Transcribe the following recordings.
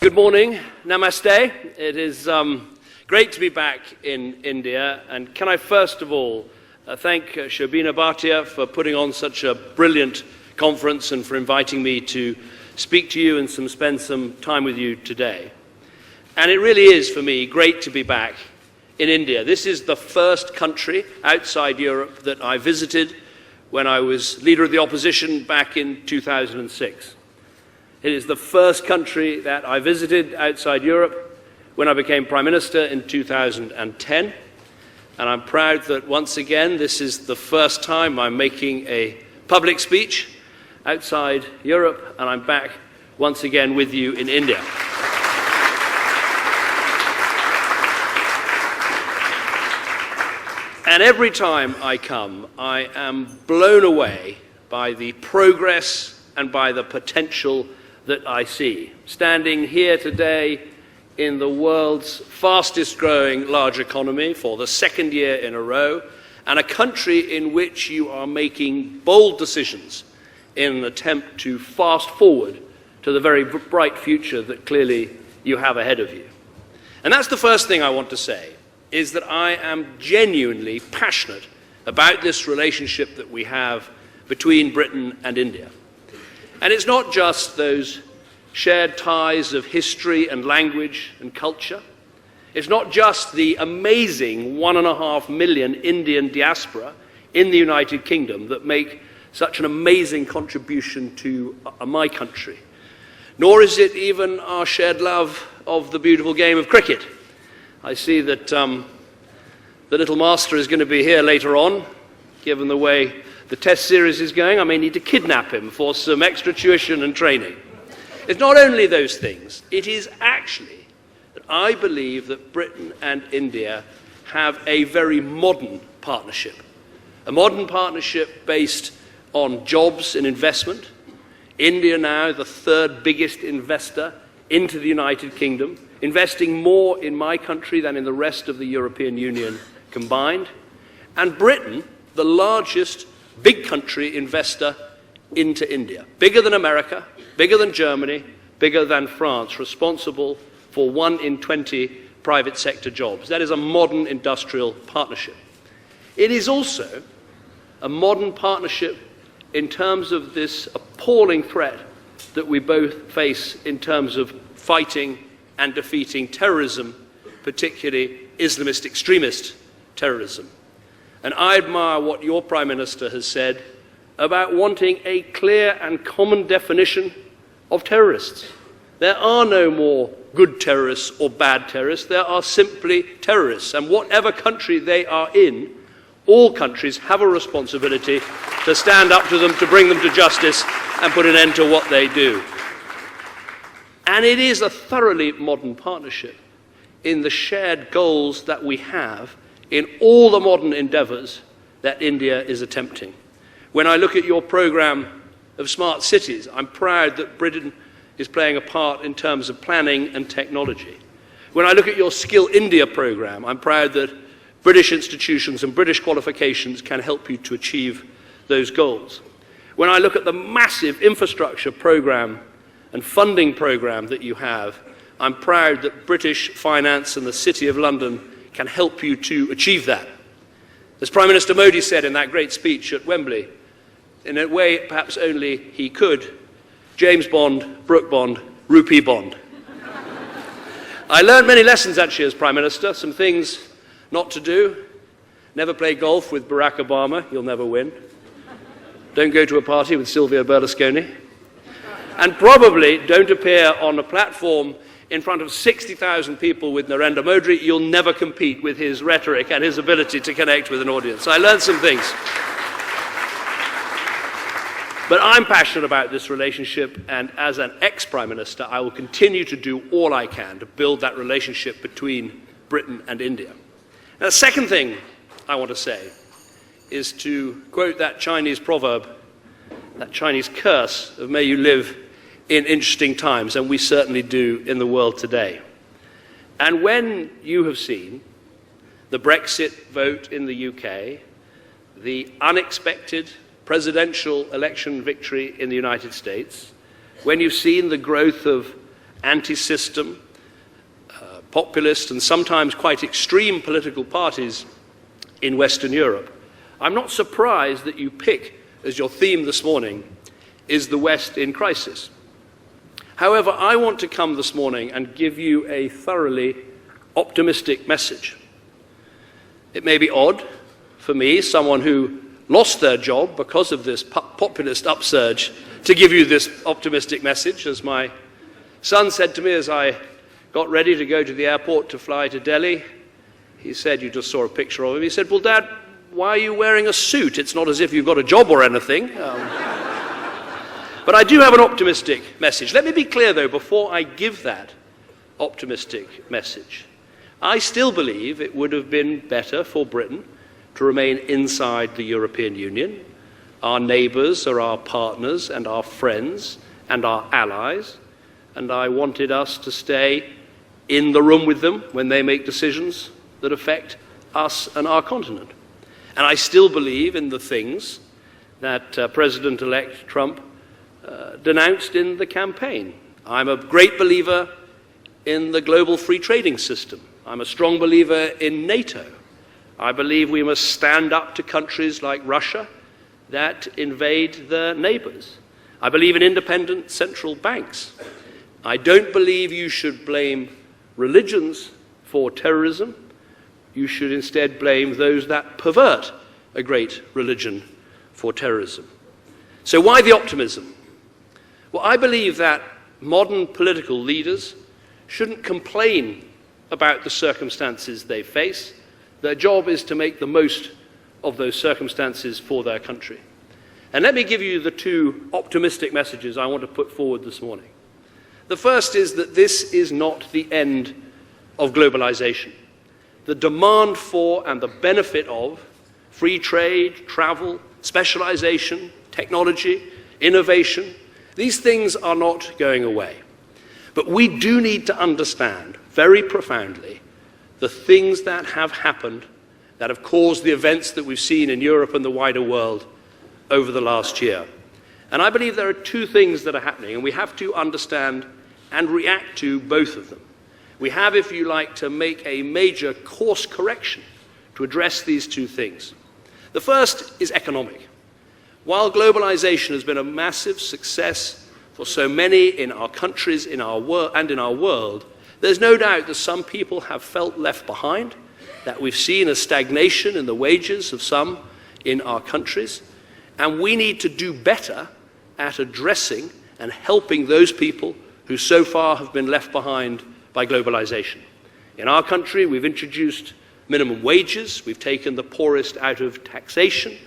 Good morning, namaste. It is great to be back in India, and can I first of all thank Shobina Bhatia for putting on such a brilliant conference and for inviting me to speak to you and spend some time with you today. And it really is for me great to be back in India. This is the first country outside Europe that I visited when I was leader of the opposition back in 2006. It is the first country that I visited outside Europe when I became Prime Minister in 2010. And I'm proud that once again, this is the first time I'm making a public speech outside Europe, and I'm back once again with you in India. And every time I come, I am blown away by the progress and by the potential that I see. Standing here today in the world's fastest growing large economy for the second year in a row, and a country in which you are making bold decisions in an attempt to fast forward to the very bright future that clearly you have ahead of you. And that's the first thing I want to say, is that I am genuinely passionate about this relationship that we have between Britain and India. And it's not just those shared ties of history and language and culture. It's not just the amazing 1.5 million Indian diaspora in the United Kingdom that make such an amazing contribution to my country. Nor is it even our shared love of the beautiful game of cricket. I see that the little master is going to be here later on. Given the way the test series is going, I may need to kidnap him for some extra tuition and training. It's not only those things, it is actually that I believe that Britain and India have a very modern partnership. A modern partnership based on jobs and investment. India now the third biggest investor into the United Kingdom, investing more in my country than in the rest of the European Union combined. And Britain, the largest big country investor into India. Bigger than America, bigger than Germany, bigger than France, responsible for 1 in 20 private sector jobs. That is a modern industrial partnership. It is also a modern partnership in terms of this appalling threat that we both face in terms of fighting and defeating terrorism, particularly Islamist extremist terrorism. And I admire what your Prime Minister has said about wanting a clear and common definition of terrorists. There are no more good terrorists or bad terrorists. There are simply terrorists. And whatever country they are in, all countries have a responsibility to stand up to them, to bring them to justice, and put an end to what they do. And it is a thoroughly modern partnership in the shared goals that we have in all the modern endeavours that India is attempting. When I look at your programme of smart cities, I'm proud that Britain is playing a part in terms of planning and technology. When I look at your Skill India programme, I'm proud that British institutions and British qualifications can help you to achieve those goals. When I look at the massive infrastructure programme and funding programme that you have, I'm proud that British finance and the City of London can help you to achieve that. As Prime Minister Modi said in that great speech at Wembley, in a way perhaps only he could, James Bond, Brooke Bond, Rupee Bond. I learned many lessons actually as Prime Minister, some things not to do. Never play golf with Barack Obama, you'll never win. Don't go to a party with Silvio Berlusconi. And probably don't appear on a platform in front of 60,000 people with Narendra Modi. You'll never compete with his rhetoric and his ability to connect with an audience. So I learned some things. But I'm passionate about this relationship, and as an ex-Prime Minister, I will continue to do all I can to build that relationship between Britain and India. Now, the second thing I want to say is to quote that Chinese proverb, that Chinese curse of may you live in interesting times, and we certainly do in the world today. And when you have seen the Brexit vote in the UK, the unexpected presidential election victory in the United States, when you've seen the growth of anti-system, populist and sometimes quite extreme political parties in Western Europe, I'm not surprised that you pick as your theme this morning is the West in crisis. However, I want to come this morning and give you a thoroughly optimistic message. It may be odd for me, someone who lost their job because of this populist upsurge, to give you this optimistic message. As my son said to me as I got ready to go to the airport to fly to Delhi, he said, you just saw a picture of him, he said, well, Dad, why are you wearing a suit? It's not as if you've got a job or anything. But I do have an optimistic message. Let me be clear, though, before I give that optimistic message. I still believe it would have been better for Britain to remain inside the European Union. Our neighbours are our partners and our friends and our allies, and I wanted us to stay in the room with them when they make decisions that affect us and our continent. And I still believe in the things that President-elect Trump denounced in the campaign. I'm a great believer in the global free trading system. I'm a strong believer in NATO. I believe we must stand up to countries like Russia that invade their neighbours. I believe in independent central banks. I don't believe you should blame religions for terrorism. You should instead blame those that pervert a great religion for terrorism. So why the optimism? Well, I believe that modern political leaders shouldn't complain about the circumstances they face. Their job is to make the most of those circumstances for their country. And let me give you the two optimistic messages I want to put forward this morning. The first is that this is not the end of globalization. The demand for and the benefit of free trade, travel, specialization, technology, innovation, these things are not going away. But we do need to understand very profoundly the things that have happened that have caused the events that we've seen in Europe and the wider world over the last year. And I believe there are two things that are happening, and we have to understand and react to both of them. We have, if you like, to make a major course correction to address these two things. The first is economic. While globalization has been a massive success for so many in our countries, in our world, there's no doubt that some people have felt left behind, that we've seen a stagnation in the wages of some in our countries, and we need to do better at addressing and helping those people who so far have been left behind by globalization. In our country, we've introduced minimum wages, we've taken the poorest out of taxation,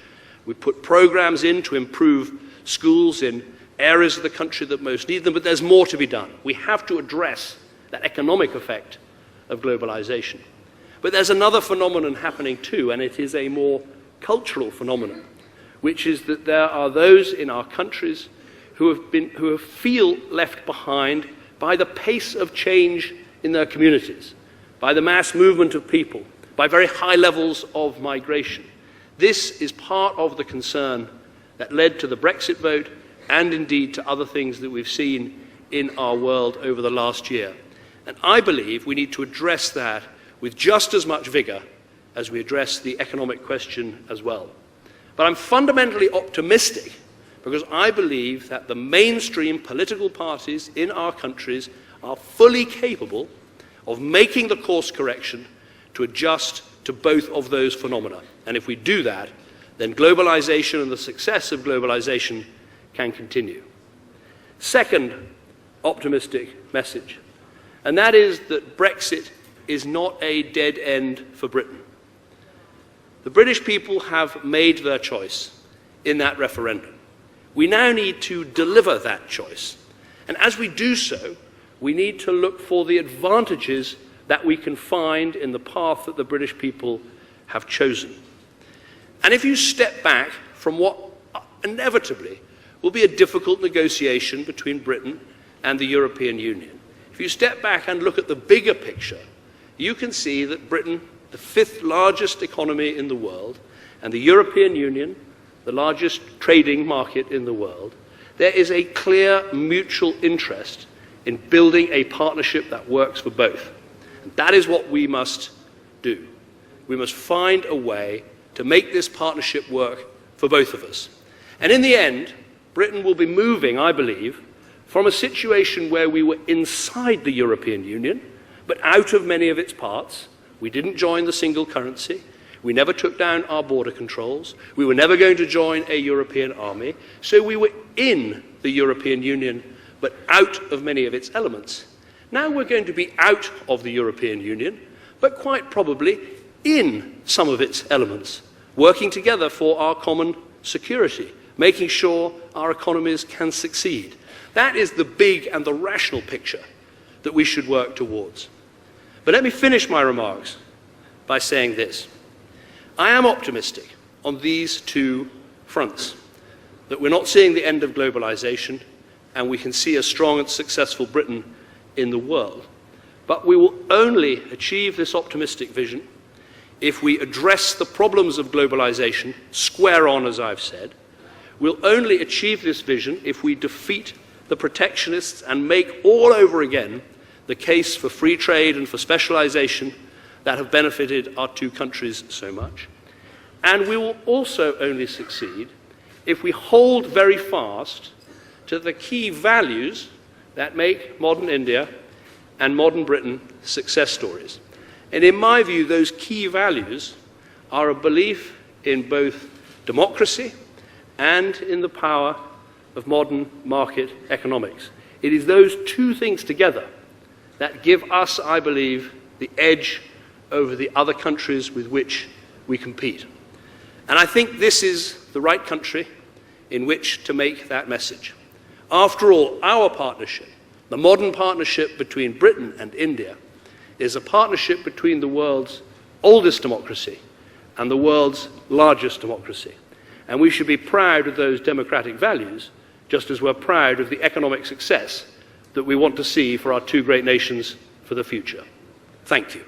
we've put programs in to improve schools in areas of the country that most need them, but there's more to be done. We have to address that economic effect of globalization. But there's another phenomenon happening too, and it is a more cultural phenomenon, which is that there are those in our countries who feel left behind by the pace of change in their communities, by the mass movement of people, by very high levels of migration. This is part of the concern that led to the Brexit vote and indeed to other things that we've seen in our world over the last year. And I believe we need to address that with just as much vigor as we address the economic question as well. But I'm fundamentally optimistic because I believe that the mainstream political parties in our countries are fully capable of making the course correction to adjust to both of those phenomena. And if we do that, then globalization and the success of globalization can continue. Second optimistic message, and that is that Brexit is not a dead end for Britain. The British people have made their choice in that referendum. We now need to deliver that choice. And as we do so, we need to look for the advantages that we can find in the path that the British people have chosen. And if you step back from what inevitably will be a difficult negotiation between Britain and the European Union, if you step back and look at the bigger picture, you can see that Britain, the fifth largest economy in the world, and the European Union, the largest trading market in the world, there is a clear mutual interest in building a partnership that works for both. And that is what we must do. We must find a way to make this partnership work for both of us. And in the end, Britain will be moving, I believe, from a situation where we were inside the European Union, but out of many of its parts. We didn't join the single currency. We never took down our border controls. We were never going to join a European army. So we were in the European Union, but out of many of its elements. Now we're going to be out of the European Union, but quite probably in some of its elements, working together for our common security, making sure our economies can succeed. That is the big and the rational picture that we should work towards. But let me finish my remarks by saying this. I am optimistic on these two fronts, that we're not seeing the end of globalization and we can see a strong and successful Britain in the world. But we will only achieve this optimistic vision if we address the problems of globalization square on, as I've said. We'll only achieve this vision if we defeat the protectionists and make all over again the case for free trade and for specialization that have benefited our two countries so much. And we will also only succeed if we hold very fast to the key values that make modern India and modern Britain success stories. And in my view, those key values are a belief in both democracy and in the power of modern market economics. It is those two things together that give us, I believe, the edge over the other countries with which we compete. And I think this is the right country in which to make that message. After all, our partnership, the modern partnership between Britain and India, is a partnership between the world's oldest democracy and the world's largest democracy. And we should be proud of those democratic values, just as we're proud of the economic success that we want to see for our two great nations for the future. Thank you.